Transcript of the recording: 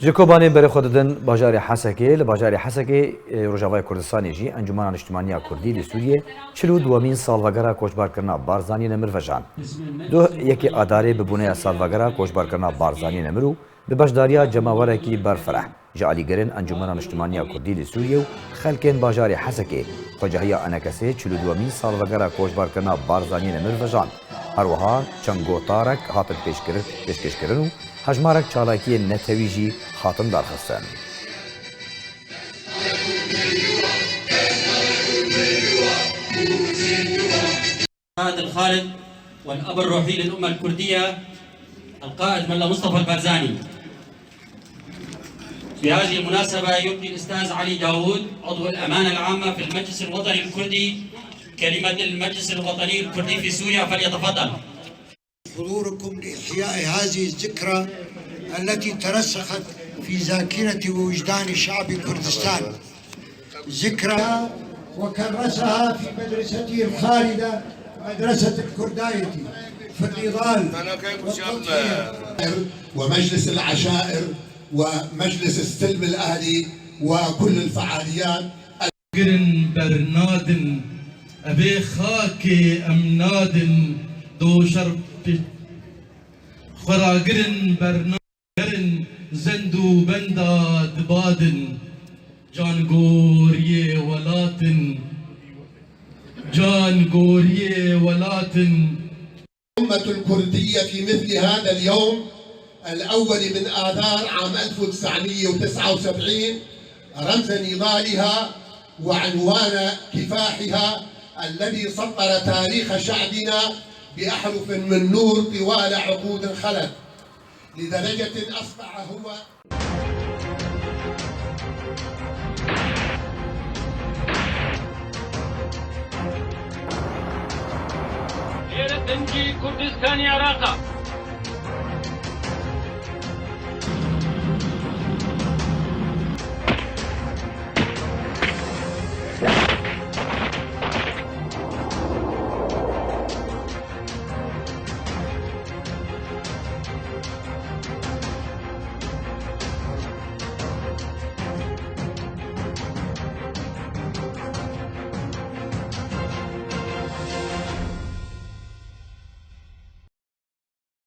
جکوبانی بر خوددن باجار حسکه لباجار حسکه روجاوای کردستانی جی انجمن اجتماعی کردی لی سوریه چلو دوامین سالوگرا کوچبار کرنا بارزانی نمر وجان دو یکی اداره ببونه سالوگرا کوچبار کرنا بارزانی نمرو به باشداریا جماوره کی برفره جالی گرن انجمن اجتماعی کردی لی سوریه خلکن باجار حسکه خجاهیا انکسه چلو دوامین سالوگرا کوچبار کرنا بارزانی نمر وجان هروها چنگوتارک هاتن پیشکش کردن هجمارك چالاكي نتويجي خاتم دارخستن هذا الخالد والأب الروحي للأمة الكردية القائد ملا مصطفى البرزاني. في هذه المناسبة يلقي الأستاذ علي داود عضو الأمانة العامة في المجلس الوطني الكردي كلمة المجلس الوطني الكردي في سوريا، فليتفضل. حضوركم لإحياء هذه الذكرى التي ترسخت في ذاكرة ووجدان شعب كردستان، ذكرى وكرسها في مدرسته الخالدة مدرسة الكرداية في النضال ومجلس العشائر ومجلس السلم الأهلي وكل الفعاليات. قرن برنادن أبي خاكي أمنادن دو شرب خراقرن برنادن زندو بندا دبادن جان غوريه ولاتن جان غوريه ولاتن. الأمة الكردية في مثل هذا اليوم الأول من آذار عام 1979 رمز نضالها وعنوان كفاحها الذي سطر تاريخ شعبنا بأحرف من نور طوال عقود خلت، لدرجة أصبح هو دنجي كردستان عراقا